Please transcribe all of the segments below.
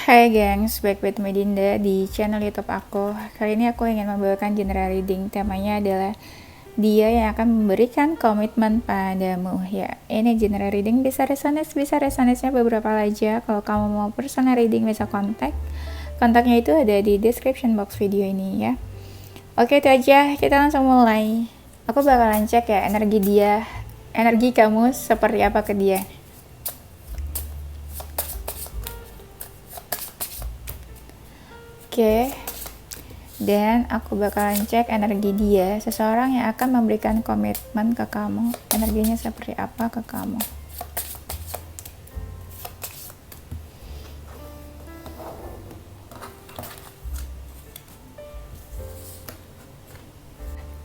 Hai gengs, back with Medinda di channel YouTube aku. Kali ini aku ingin membawakan general reading. Temanya adalah dia yang akan memberikan komitmen padamu. Ya, ini general reading bisa resonance-nya beberapa aja. Kalau kamu mau personal reading bisa kontaknya itu ada di description box video ini ya. Oke, itu aja, kita langsung mulai. Aku bakalan cek ya energi kamu seperti apa ke dia. Oke, dan aku bakalan cek energi dia, seseorang yang akan memberikan komitmen ke kamu. Energinya seperti apa ke kamu?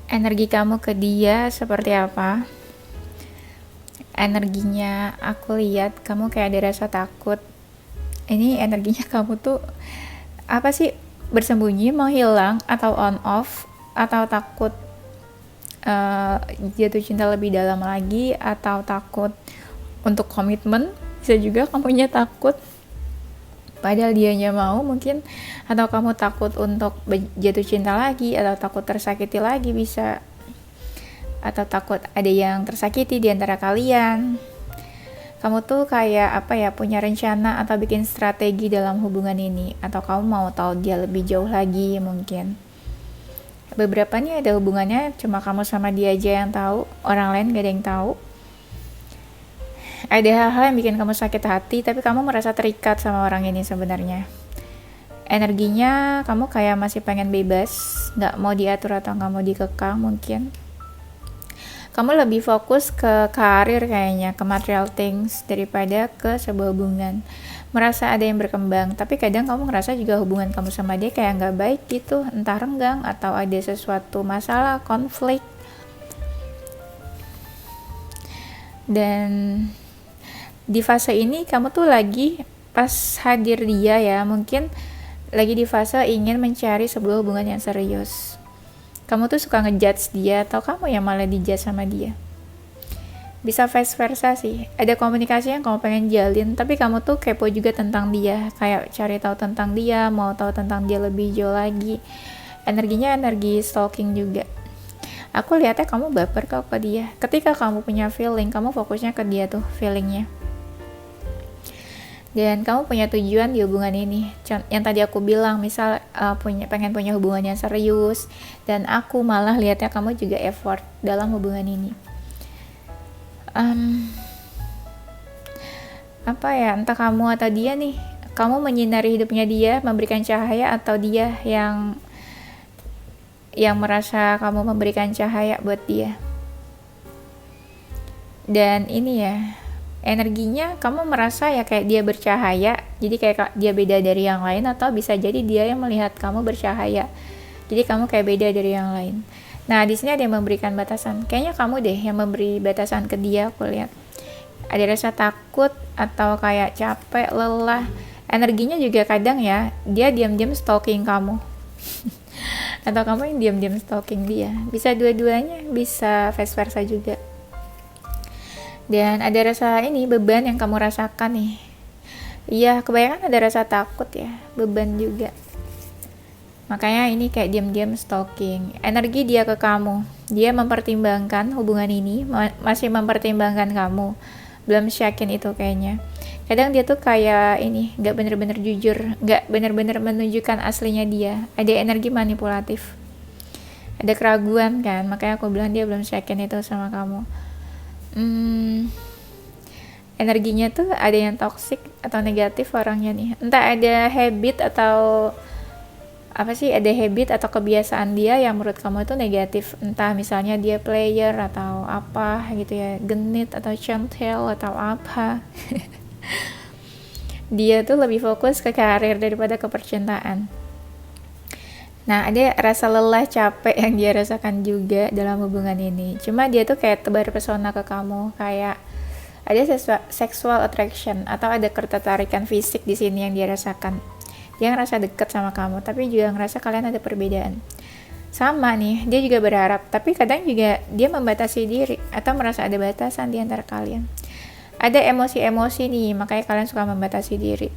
Energi kamu ke dia seperti apa? Energinya aku lihat kamu kayak ada rasa takut. Ini energinya kamu tuh apa sih, bersembunyi, mau hilang, atau on off, atau takut jatuh cinta lebih dalam lagi, atau takut untuk komitmen. Bisa juga kamunya takut padahal dianya mau mungkin, atau kamu takut untuk jatuh cinta lagi, atau takut tersakiti lagi bisa, atau takut ada yang tersakiti di antara kalian. Kamu tuh kayak apa ya, punya rencana atau bikin strategi dalam hubungan ini, atau kamu mau tahu dia lebih jauh lagi mungkin. Beberapa nih ada hubungannya cuma kamu sama dia aja yang tahu, orang lain gak ada yang tahu. Ada hal-hal yang bikin kamu sakit hati, tapi kamu merasa terikat sama orang ini sebenarnya. Energinya kamu kayak masih pengen bebas, gak mau diatur atau gak mau dikekang mungkin. Kamu lebih fokus ke karir kayaknya, ke material things daripada ke sebuah hubungan. Merasa ada yang berkembang, tapi kadang kamu ngerasa juga hubungan kamu sama dia kayak nggak baik gitu, entah renggang atau ada sesuatu masalah, konflik. Dan di fase ini kamu tuh lagi pas hadir dia ya, mungkin lagi di fase ingin mencari sebuah hubungan yang serius. Kamu tuh suka ngejudge dia, atau kamu yang malah dijudge sama dia. Bisa vice versa sih. Ada komunikasi yang kamu pengen jalin, tapi kamu tuh kepo juga tentang dia, kayak cari tahu tentang dia, mau tahu tentang dia lebih jauh lagi. Energinya energi stalking juga. Aku lihatnya kamu baper kok ke dia. Ketika kamu punya feeling, kamu fokusnya ke dia tuh feelingnya. Dan kamu punya tujuan di hubungan ini. Yang tadi aku bilang, misal pengen punya hubungan yang serius, dan aku malah lihatnya kamu juga effort dalam hubungan ini. Apa ya, entah kamu atau dia nih, kamu menyinari hidupnya dia, memberikan cahaya, atau dia yang merasa kamu memberikan cahaya buat dia. Dan ini ya, energinya kamu merasa ya kayak dia bercahaya, jadi kayak dia beda dari yang lain, atau bisa jadi dia yang melihat kamu bercahaya, jadi kamu kayak beda dari yang lain. Nah, di sini ada yang memberikan batasan. Kayaknya kamu deh yang memberi batasan ke dia, aku lihat. Ada rasa takut atau kayak capek, lelah. Energinya juga kadang ya, dia diam-diam stalking kamu. Atau kamu yang diam-diam stalking dia. Bisa dua-duanya, bisa vice versa juga. Dan ada rasa ini, beban yang kamu rasakan nih. Iya, kebanyakan ada rasa takut ya, beban juga. Makanya ini kayak diam-diam stalking. Energi dia ke kamu, dia mempertimbangkan hubungan ini, masih mempertimbangkan kamu. Belum yakin itu kayaknya. Kadang dia tuh kayak ini, gak bener-bener jujur, gak bener-bener menunjukkan aslinya dia. Ada energi manipulatif, ada keraguan kan, makanya aku bilang dia belum yakin itu sama kamu. Energinya tuh ada yang toksik atau negatif orangnya nih. Entah ada habit atau apa sih, ada habit atau kebiasaan dia yang menurut kamu itu negatif. Entah misalnya dia player atau apa gitu ya, genit atau centil atau apa. Dia tuh lebih fokus ke karir daripada ke percintaan. Nah, ada rasa lelah, capek yang dia rasakan juga dalam hubungan ini. Cuma dia tuh kayak tebar pesona ke kamu, kayak ada sexual attraction atau ada ketertarikan fisik di sini yang dia rasakan. Dia ngerasa deket sama kamu, tapi juga ngerasa kalian ada perbedaan. Sama nih, dia juga berharap, tapi kadang juga dia membatasi diri atau merasa ada batasan di antara kalian. Ada emosi-emosi nih, makanya kalian suka membatasi diri.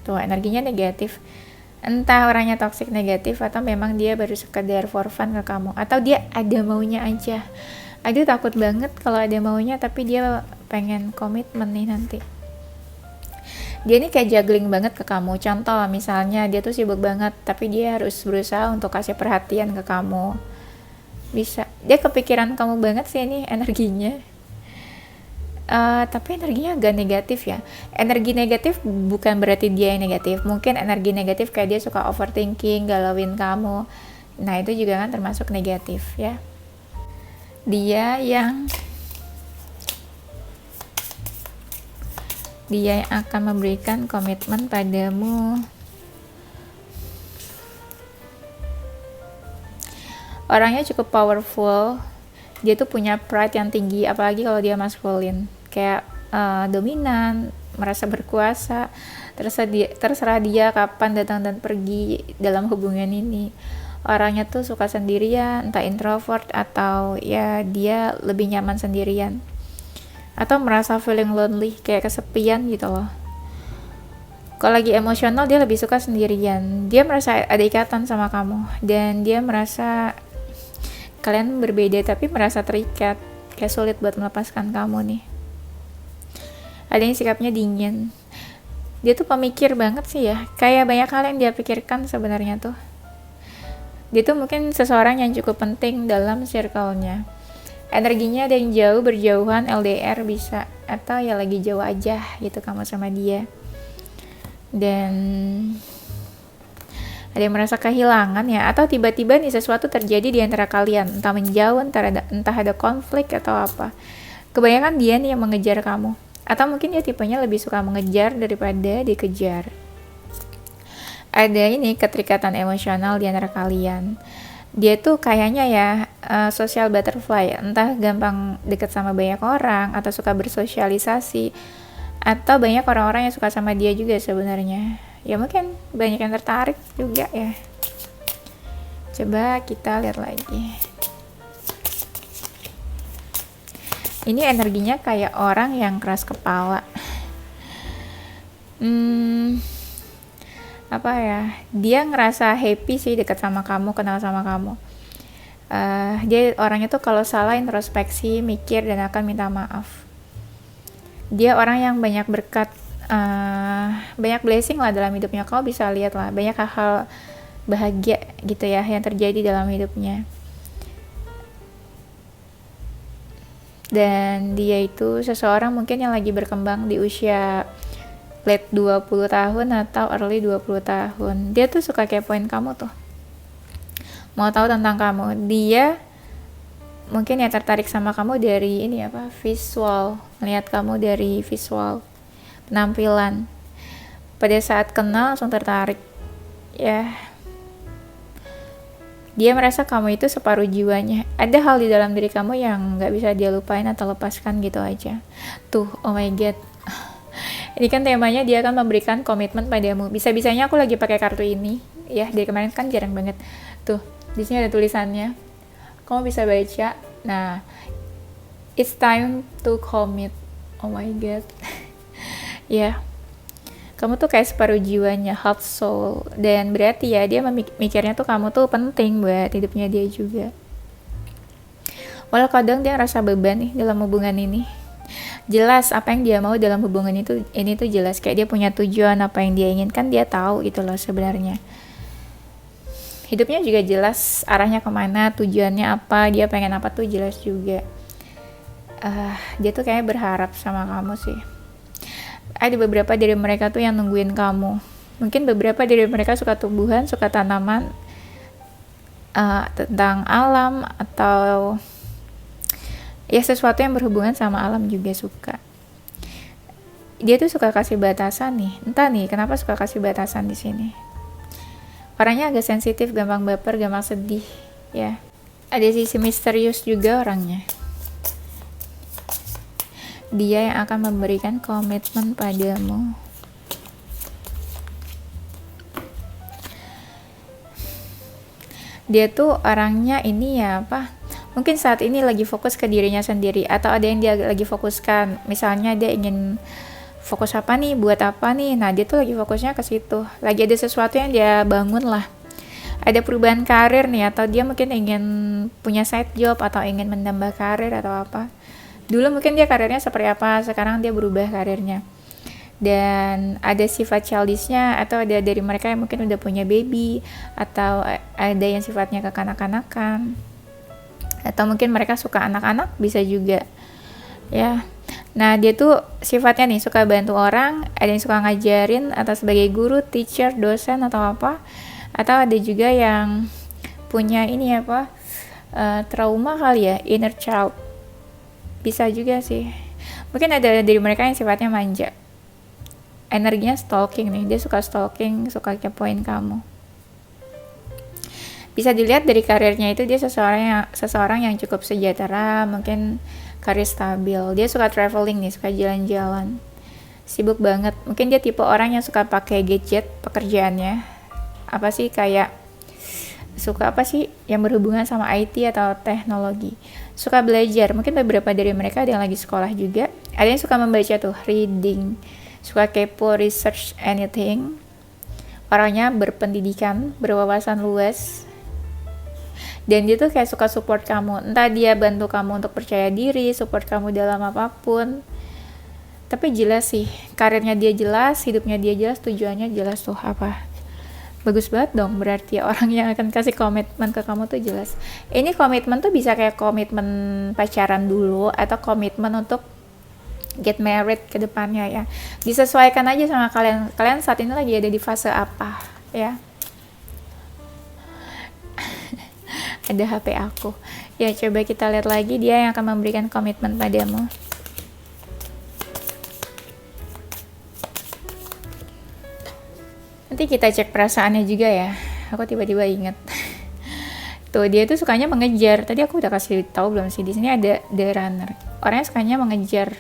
tuh energinya negatif. Entah orangnya toxic negatif atau memang dia baru sekedar for fun ke kamu, atau dia ada maunya aja. Aduh takut banget kalau ada maunya tapi dia pengen komitmen nih nanti. Dia ini kayak juggling banget ke kamu. Contoh misalnya dia tuh sibuk banget tapi dia harus berusaha untuk kasih perhatian ke kamu. Bisa dia kepikiran kamu banget sih ini energinya. Tapi energinya agak negatif ya. Energi negatif bukan berarti dia yang negatif. Mungkin energi negatif kayak dia suka overthinking, galauin kamu. Nah itu juga kan termasuk negatif ya. Dia yang akan memberikan komitmen padamu. Orangnya cukup powerful. Dia tuh punya pride yang tinggi, apalagi kalau dia maskulin. Kayak dominan, merasa berkuasa, terserah dia kapan datang dan pergi dalam hubungan ini. Orangnya tuh suka sendirian, entah introvert atau ya dia lebih nyaman sendirian, atau merasa feeling lonely, kayak kesepian gitu loh. Kalau lagi emosional dia lebih suka sendirian. Dia merasa ada ikatan sama kamu dan dia merasa kalian berbeda tapi merasa terikat, kayak sulit buat melepaskan kamu nih. Ada yang sikapnya dingin. Dia tuh pemikir banget sih ya, kayak banyak hal yang dia pikirkan sebenarnya tuh. Dia tuh mungkin seseorang yang cukup penting dalam circle-nya. Energinya ada yang jauh, berjauhan, LDR bisa, atau ya lagi jauh aja gitu kamu sama dia. Dan ada yang merasa kehilangan ya, atau tiba-tiba nih sesuatu terjadi di antara kalian, entah menjauh, entah ada konflik atau apa. Kebanyakan dia nih yang mengejar kamu, atau mungkin dia tipenya lebih suka mengejar daripada dikejar. Ada ini keterikatan emosional di antara kalian. Dia tuh kayaknya ya social butterfly, entah gampang deket sama banyak orang atau suka bersosialisasi, atau banyak orang-orang yang suka sama dia juga sebenarnya. Ya mungkin banyak yang tertarik juga ya. Coba kita lihat lagi. Ini energinya kayak orang yang keras kepala. Apa ya, dia ngerasa happy sih dekat sama kamu, kenal sama kamu. Dia orangnya tuh kalau salah introspeksi, mikir, dan akan minta maaf. Dia orang yang banyak berkat, banyak blessing lah dalam hidupnya. Kau bisa lihat lah, banyak hal-hal bahagia gitu ya yang terjadi dalam hidupnya. Dan dia itu seseorang mungkin yang lagi berkembang di usia late 20 tahun atau early 20 tahun. Dia tuh suka kepoin kamu tuh, mau tahu tentang kamu. Dia mungkin ya tertarik sama kamu dari ini apa, visual, melihat kamu dari visual, penampilan. Pada saat kenal langsung tertarik ya. Dia merasa kamu itu separuh jiwanya. Ada hal di dalam diri kamu yang gak bisa dia lupain atau lepaskan gitu aja. Tuh, oh my god. Ini kan temanya dia akan memberikan komitmen padamu. Bisa-bisanya aku lagi pakai kartu ini ya, dari kemarin kan jarang banget. Tuh, di sini ada tulisannya. Kamu bisa baca. Nah, it's time to commit. Oh my god. Ya. Kamu tuh kayak separuh jiwanya, half soul. Dan berarti ya dia mikirnya tuh kamu tuh penting buat hidupnya dia juga. Walau kadang dia rasa beban nih dalam hubungan ini. Jelas apa yang dia mau dalam hubungan ini tuh jelas, kayak dia punya tujuan, apa yang dia inginkan dia tahu gitu loh sebenarnya. Hidupnya juga jelas arahnya kemana, tujuannya apa, dia pengen apa tuh jelas juga. Dia tuh kayaknya berharap sama kamu sih. Ada beberapa dari mereka tuh yang nungguin kamu. Mungkin beberapa dari mereka suka tumbuhan, suka tanaman, tentang alam, atau ya sesuatu yang berhubungan sama alam juga suka. Dia tuh suka kasih batasan nih. Entah nih kenapa suka kasih batasan di sini. Orangnya agak sensitif, gampang baper, gampang sedih ya. Ada sisi misterius juga orangnya. Dia yang akan memberikan komitmen padamu. Dia tuh orangnya ini ya apa, mungkin saat ini lagi fokus ke dirinya sendiri, atau ada yang dia lagi fokuskan. Misalnya dia ingin fokus apa nih, buat apa nih. Nah, dia tuh lagi fokusnya ke situ. Lagi ada sesuatu yang dia bangun lah. Ada perubahan karir nih, atau dia mungkin ingin punya side job, atau ingin menambah karir atau apa. Dulu mungkin dia karirnya seperti apa, sekarang dia berubah karirnya. Dan ada sifat childishnya, atau ada dari mereka yang mungkin udah punya baby, atau ada yang sifatnya kekanak-kanakan, atau mungkin mereka suka anak-anak, bisa juga ya. Nah, dia tuh sifatnya nih suka bantu orang, ada yang suka ngajarin atau sebagai guru, teacher, dosen atau apa. Atau ada juga yang punya ini apa, trauma kali ya, inner child. Bisa juga sih. Mungkin ada dari mereka yang sifatnya manja. Energinya stalking nih, dia suka stalking, suka kepoin kamu. Bisa dilihat dari karirnya itu, dia seseorang yang cukup sejahtera, mungkin karir stabil. Dia suka traveling nih, suka jalan-jalan. Sibuk banget. Mungkin dia tipe orang yang suka pakai gadget pekerjaannya. Apa sih, kayak suka apa sih yang berhubungan sama IT atau teknologi. Suka belajar. Mungkin beberapa dari mereka ada yang lagi sekolah juga. Ada yang suka membaca tuh, reading. Suka kepo, research anything. Orangnya berpendidikan, berwawasan luas. Dan dia tuh kayak suka support kamu. Entah dia bantu kamu untuk percaya diri, support kamu dalam apapun. Tapi jelas sih, karirnya dia jelas, hidupnya dia jelas, tujuannya jelas tuh apa. Bagus banget dong, berarti orang yang akan kasih komitmen ke kamu tuh jelas. Ini komitmen tuh bisa kayak komitmen pacaran dulu, atau komitmen untuk get married ke depannya ya. Disesuaikan aja sama kalian. Kalian saat ini lagi ada di fase apa ya. Ada HP aku. Ya, coba kita lihat lagi dia yang akan memberikan komitmen padamu. Nanti kita cek perasaannya juga ya. Aku tiba-tiba ingat. Tuh, dia tuh sukanya mengejar. Tadi aku udah kasih tahu belum sih? Di sini ada the runner. Orangnya sukanya mengejar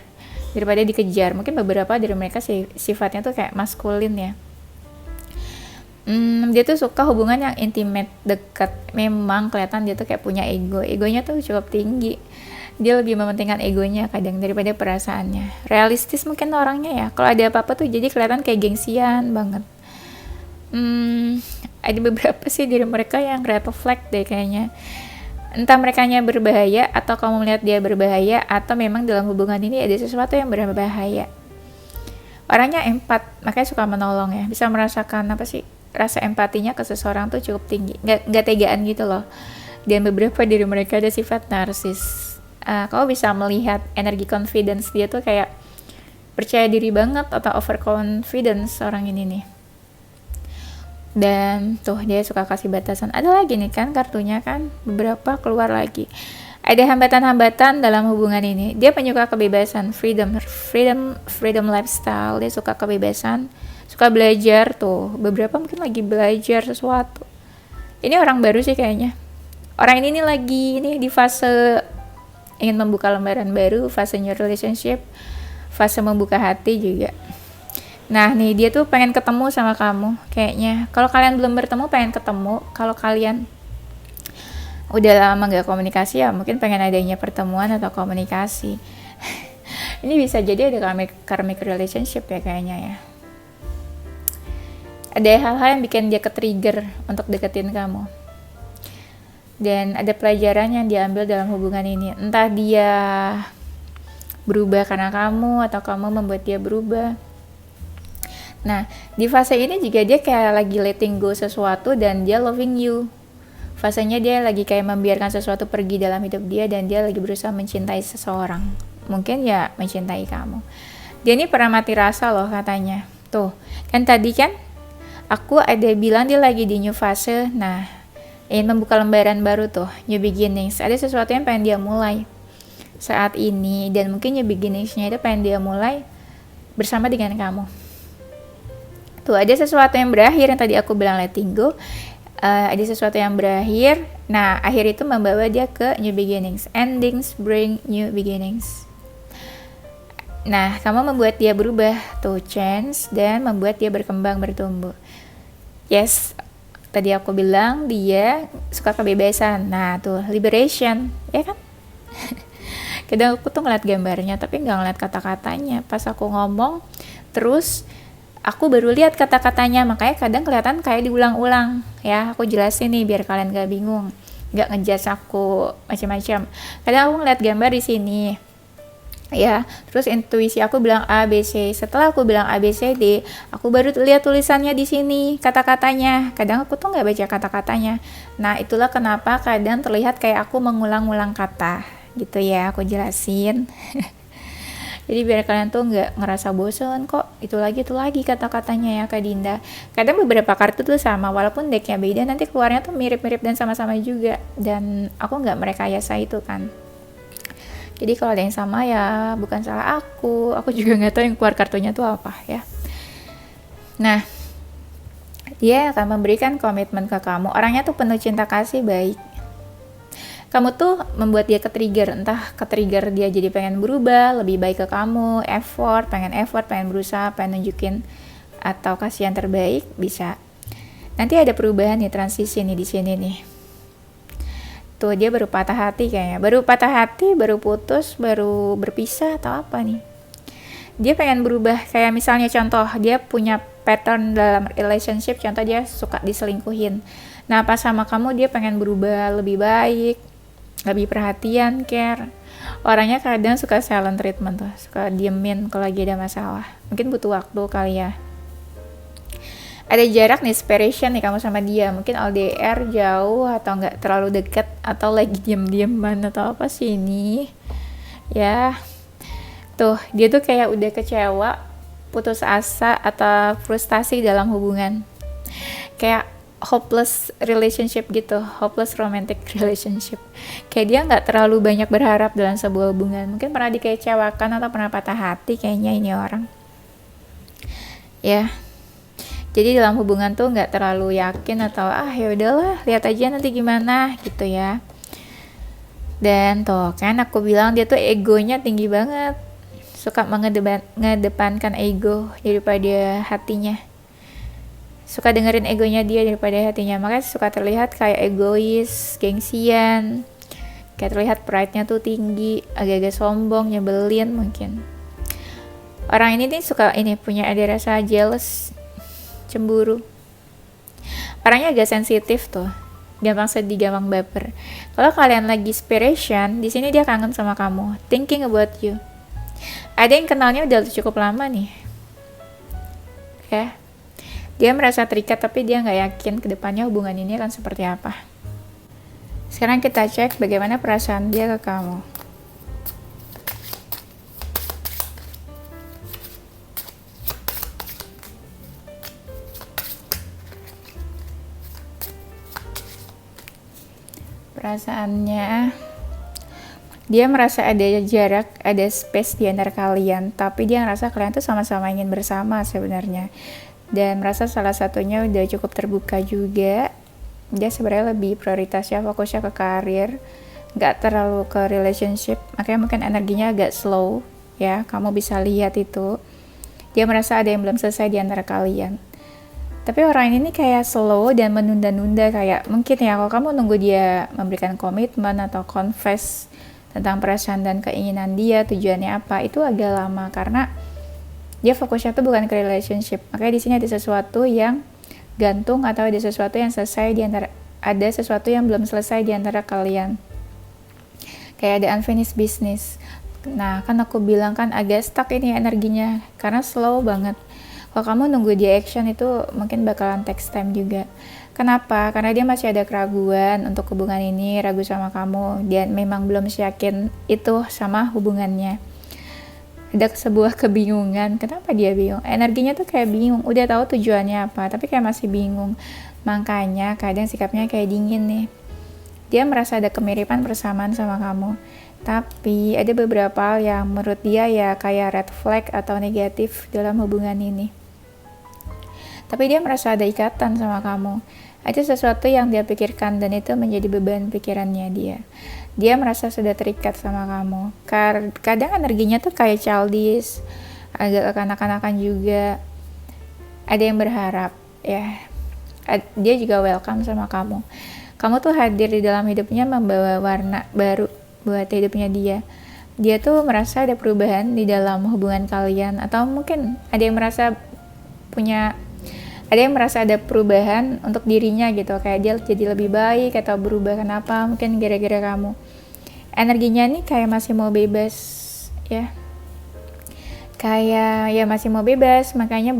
daripada dikejar. Mungkin beberapa dari mereka sifatnya tuh kayak maskulin ya. Dia tuh suka hubungan yang intimate, dekat. Memang kelihatan dia tuh kayak punya ego. Egonya tuh cukup tinggi. Dia lebih mementingkan egonya kadang daripada perasaannya. Realistis mungkin orangnya ya. Kalau ada apa-apa tuh jadi kelihatan kayak gengsian banget. Ada beberapa sih dari mereka yang red flag deh kayaknya. Entah merekanya berbahaya, atau kamu melihat dia berbahaya, atau memang dalam hubungan ini ada sesuatu yang berbahaya. Orangnya empat, makanya suka menolong ya. Bisa merasakan apa sih, rasa empatinya ke seseorang tuh cukup tinggi, nggak tegaan gitu loh. Dan beberapa dari mereka ada sifat narsis. Kamu bisa melihat energi confidence dia tuh kayak percaya diri banget atau overconfidence orang ini nih. Dan tuh dia suka kasih batasan. Ada lagi nih kan kartunya kan, beberapa keluar lagi. Ada hambatan-hambatan dalam hubungan ini. Dia penyuka kebebasan, freedom lifestyle. Dia suka kebebasan, suka belajar tuh. Beberapa mungkin lagi belajar sesuatu. Ini orang baru sih kayaknya. Orang ini nih lagi di fase ingin membuka lembaran baru, fase new relationship, fase membuka hati juga. Nah nih dia tuh pengen ketemu sama kamu kayaknya. Kalau kalian belum bertemu, pengen ketemu. Kalau kalian udah lama gak komunikasi ya mungkin pengen adanya pertemuan atau komunikasi. Ini bisa jadi ada karmic relationship ya kayaknya ya. Ada hal-hal yang bikin dia ke-trigger untuk deketin kamu. Dan ada pelajaran yang diambil dalam hubungan ini. Entah dia berubah karena kamu, atau kamu membuat dia berubah. Nah, di fase ini juga dia kayak lagi letting go sesuatu dan dia loving you. Fasenya dia lagi kayak membiarkan sesuatu pergi dalam hidup dia dan dia lagi berusaha mencintai seseorang. Mungkin ya mencintai kamu. Dia ini pernah mati rasa loh katanya. Tuh, kan tadi kan aku ada bilang dia lagi di new fase. Nah, ingin membuka lembaran baru tuh, new beginnings. Ada sesuatu yang pengen dia mulai saat ini dan mungkin new beginningsnya itu pengen dia mulai bersama dengan kamu. Tuh ada sesuatu yang berakhir yang tadi aku bilang letting go. Ada sesuatu yang berakhir. Nah akhir itu membawa dia ke new beginnings. Endings bring new beginnings. Nah kamu membuat dia berubah tuh, change, dan membuat dia berkembang, bertumbuh. Yes, tadi aku bilang dia suka kebebasan. Nah tuh liberation, ya kan? Kadang aku tuh ngeliat gambarnya tapi nggak ngeliat kata-katanya. Pas aku ngomong terus aku baru lihat kata-katanya, makanya kadang kelihatan kayak diulang-ulang ya. Aku jelasin nih biar kalian gak bingung, nggak ngejudge aku macam-macam. Kadang aku ngeliat gambar di sini ya, terus intuisi aku bilang A B C. Setelah aku bilang A B C D, aku baru lihat tulisannya di sini, kata-katanya. Kadang aku tuh nggak baca kata-katanya. Nah, itulah kenapa kadang terlihat kayak aku mengulang-ulang kata gitu ya, aku jelasin. Jadi biar kalian tuh nggak ngerasa bosan kok itu lagi kata-katanya ya Kak Dinda. Kadang beberapa kartu tuh sama, walaupun decknya beda, nanti keluarnya tuh mirip-mirip dan sama-sama juga. Dan aku nggak merekayasa itu kan. Jadi kalau ada yang sama ya bukan salah aku juga nggak tahu yang keluar kartunya tuh apa ya. Nah, dia akan memberikan komitmen ke kamu. Orangnya tuh penuh cinta kasih, baik. Kamu tuh membuat dia ke-trigger, entah ke-trigger dia jadi pengen berubah, lebih baik ke kamu, effort, pengen berusaha, pengen nunjukin atau kasih yang terbaik, bisa. Nanti ada perubahan nih, transisi nih di sini nih. Tuh dia baru patah hati kayaknya, baru putus, baru berpisah atau apa nih. Dia pengen berubah, kayak misalnya contoh, dia punya pattern dalam relationship, contoh dia suka diselingkuhin. Nah pas sama kamu dia pengen berubah lebih baik, lebih perhatian, care. Orangnya kadang suka silent treatment tuh, suka diemin kalau lagi ada masalah. Mungkin butuh waktu kali ya. Ada jarak nih, separation nih kamu sama dia, mungkin LDR jauh atau nggak terlalu dekat atau lagi diem-dieman atau apa sih ini ya. Tuh dia tuh kayak udah kecewa, putus asa atau frustasi dalam hubungan, kayak hopeless relationship gitu, hopeless romantic relationship. Kayak dia nggak terlalu banyak berharap dalam sebuah hubungan, mungkin pernah dikecewakan atau pernah patah hati kayaknya ini orang ya. Jadi dalam hubungan tuh nggak terlalu yakin atau ya udahlah lihat aja nanti gimana gitu ya. Dan tuh kan aku bilang dia tuh egonya tinggi banget, suka mengedepankan ego daripada hatinya, suka dengerin egonya dia daripada hatinya, makanya suka terlihat kayak egois, gengsian, kayak terlihat pride-nya tuh tinggi, agak-agak sombong, nyebelin mungkin. Orang ini nih suka punya ada rasa jealous, cemburu. Orangnya agak sensitif tuh, gampang sedih, gampang baper. Kalau kalian lagi separation, di sini dia kangen sama kamu, thinking about you. Ada yang kenalnya udah cukup lama nih, ya. Dia merasa terikat tapi dia nggak yakin kedepannya hubungan ini akan seperti apa. Sekarang kita cek bagaimana perasaan dia ke kamu. Perasaannya, dia merasa ada jarak, ada space di antara kalian, tapi dia ngerasa kalian tuh sama-sama ingin bersama sebenarnya, dan merasa salah satunya udah cukup terbuka juga. Dia sebenarnya lebih prioritasnya fokusnya ke karir, nggak terlalu ke relationship, makanya mungkin energinya agak slow ya. Kamu bisa lihat itu, dia merasa ada yang belum selesai di antara kalian. Tapi orang ini kayak slow dan menunda-nunda, kayak mungkin ya kalau kamu nunggu dia memberikan komitmen atau confess tentang perasaan dan keinginan dia, tujuannya apa, itu agak lama karena dia fokusnya tuh bukan ke relationship. Makanya di sini ada sesuatu yang gantung atau ada sesuatu yang selesai di antara, ada sesuatu yang belum selesai di antara kalian. Kayak ada unfinished business. Nah, kan aku bilang kan agak stuck ini energinya karena slow banget. Kalau kamu nunggu dia action itu mungkin bakalan takes time juga. Kenapa? Karena dia masih ada keraguan untuk hubungan ini, ragu sama kamu. Dia memang belum yakin itu sama hubungannya. Ada sebuah kebingungan. Kenapa dia bingung? Energinya tuh kayak bingung. Udah tahu tujuannya apa, tapi kayak masih bingung. Makanya kadang sikapnya kayak dingin nih. Dia merasa ada kemiripan persamaan sama kamu. Tapi ada beberapa hal yang menurut dia ya kayak red flag atau negatif dalam hubungan ini. Tapi dia merasa ada ikatan sama kamu. Ada sesuatu yang dia pikirkan dan itu menjadi beban pikirannya dia. Dia merasa sudah terikat sama kamu. Kadang energinya tuh kayak childish, agak kekanak-kanakan juga. Ada yang berharap ya. Dia juga welcome sama kamu. Kamu tuh hadir di dalam hidupnya, membawa warna baru buat hidupnya dia. dia tuh merasa ada perubahan di dalam hubungan kalian, atau mungkin ada yang merasa ada perubahan untuk dirinya gitu, kayak dia jadi lebih baik atau berubah. Kenapa? Mungkin gara-gara kamu. Energinya nih kayak masih mau bebas ya, kayak ya masih mau bebas, makanya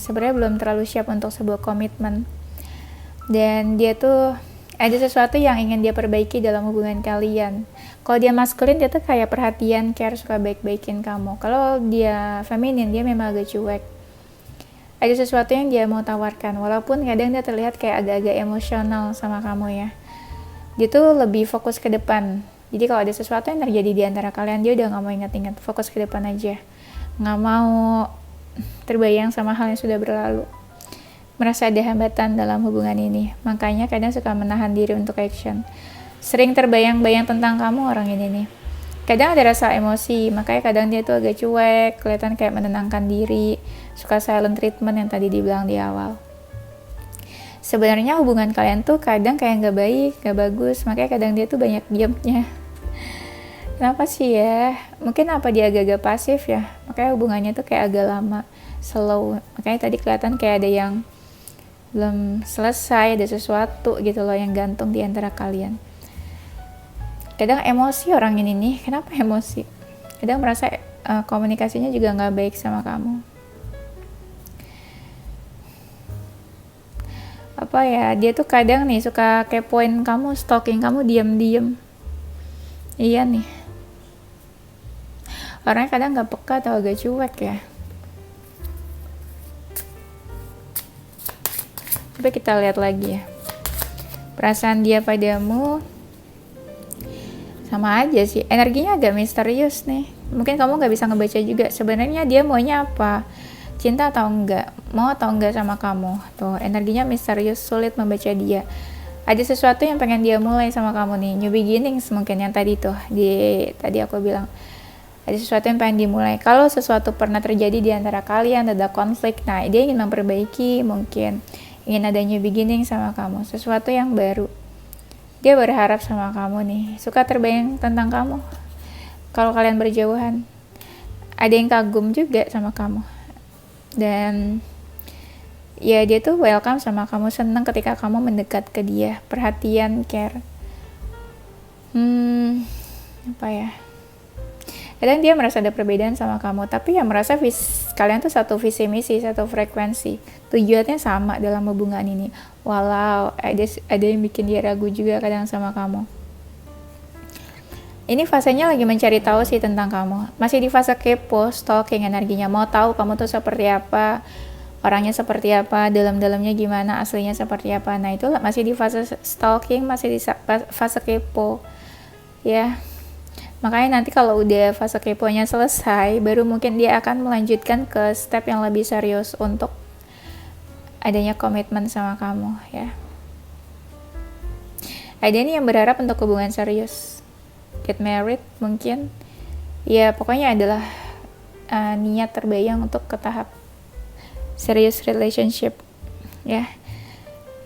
sebenarnya belum terlalu siap untuk sebuah komitmen. Dan dia tuh ada sesuatu yang ingin dia perbaiki dalam hubungan kalian. Kalau dia maskulin, dia tuh kayak perhatian, care, suka baik-baikin kamu. Kalau dia feminin, dia memang agak cuek. Ada sesuatu yang dia mau tawarkan, walaupun kadang dia terlihat kayak agak-agak emosional sama kamu ya. Dia tuh lebih fokus ke depan. Jadi kalau ada sesuatu yang terjadi di antara kalian, dia udah gak mau ingat-ingat, fokus ke depan aja. Gak mau terbayang sama hal yang sudah berlalu. Merasa ada hambatan dalam hubungan ini, makanya kadang suka menahan diri untuk action. Sering terbayang-bayang tentang kamu orang ini nih. Kadang ada rasa emosi, makanya kadang dia tuh agak cuek, kelihatan kayak menenangkan diri, suka silent treatment yang tadi dibilang di awal. Sebenarnya hubungan kalian tuh kadang kayak gak baik, gak bagus, makanya kadang dia tuh banyak diamnya. Kenapa sih ya? Mungkin apa dia agak-agak pasif ya, makanya hubungannya tuh kayak agak lama, slow. Makanya tadi kelihatan kayak ada yang belum selesai, ada sesuatu gitu loh yang gantung di antara kalian. Kadang emosi orang ini nih, kenapa emosi? Kadang merasa komunikasinya juga gak baik sama kamu. Apa ya, dia tuh kadang nih suka kepoin kamu, stalking kamu diam-diam. Iya nih, orangnya kadang gak peka atau agak cuek ya. Coba kita lihat lagi ya, perasaan dia padamu sama aja sih, energinya agak misterius nih. Mungkin kamu gak bisa ngebaca juga sebenarnya dia maunya apa, cinta atau enggak, mau atau enggak sama kamu. Tuh, energinya misterius, sulit membaca dia. Ada sesuatu yang pengen dia mulai sama kamu nih, new beginnings mungkin yang tadi tuh, tadi aku bilang. Ada sesuatu yang pengen dimulai. Kalau sesuatu pernah terjadi di antara kalian, ada konflik, nah dia ingin memperbaiki, mungkin ingin ada new beginning sama kamu, sesuatu yang baru. Dia berharap sama kamu nih, suka terbayang tentang kamu. Kalau kalian berjauhan, ada yang kagum juga sama kamu. Dan ya dia tuh welcome sama kamu, senang ketika kamu mendekat ke dia, perhatian, care. Apa ya? Kadang dia merasa ada perbedaan sama kamu, tapi ya merasa kalian tuh satu visi misi, satu frekuensi. Tujuannya sama dalam hubungan ini. Walau ada yang bikin dia ragu juga kadang sama kamu. Ini fasenya lagi mencari tahu sih tentang kamu. Masih di fase kepo, stalking energinya. Mau tahu kamu tuh seperti apa, orangnya seperti apa, dalam-dalamnya gimana, aslinya seperti apa. Nah itu masih di fase stalking, masih di fase kepo. Ya. Makanya nanti kalau udah fase keponya selesai, baru mungkin dia akan melanjutkan ke step yang lebih serius untuk adanya komitmen sama kamu ya. Ada nih yang berharap untuk hubungan serius, get married mungkin. Ya pokoknya adalah niat terbayang untuk ke tahap serious relationship ya.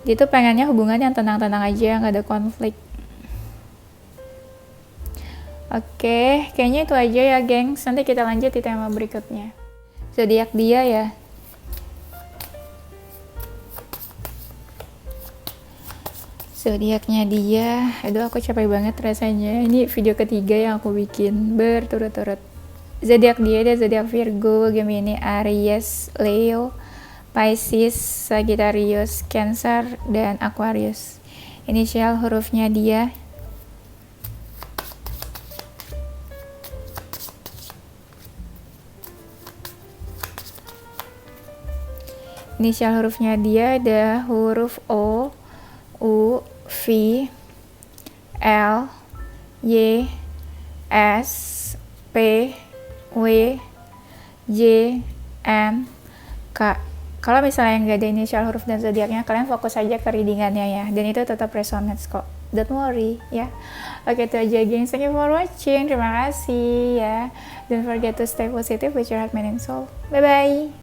Dia tuh pengennya hubungan yang tenang-tenang aja, gak ada konflik. Oke, kayaknya itu aja ya gengs. Nanti kita lanjut di tema berikutnya. Zodiak dia ya. Zodiaknya dia, aduh aku capek banget rasanya. Ini video ketiga yang aku bikin berturut-turut. Zodiak dia ada zodiak Virgo, Gemini, Aries, Leo, Pisces, Sagittarius, Cancer, dan Aquarius. Inisial hurufnya dia. Inisial hurufnya dia ada huruf O, U, V, L, Y, S, P, W, J, N, K. Kalau misalnya nggak ada inisial huruf dan zodiaknya, kalian fokus aja ke readingannya ya, dan itu tetap resonates kok. Don't worry ya. Oke, itu aja gengs. Thank you for watching. Terima kasih ya. Don't forget to stay positive with your heart, mind, and soul. Bye bye.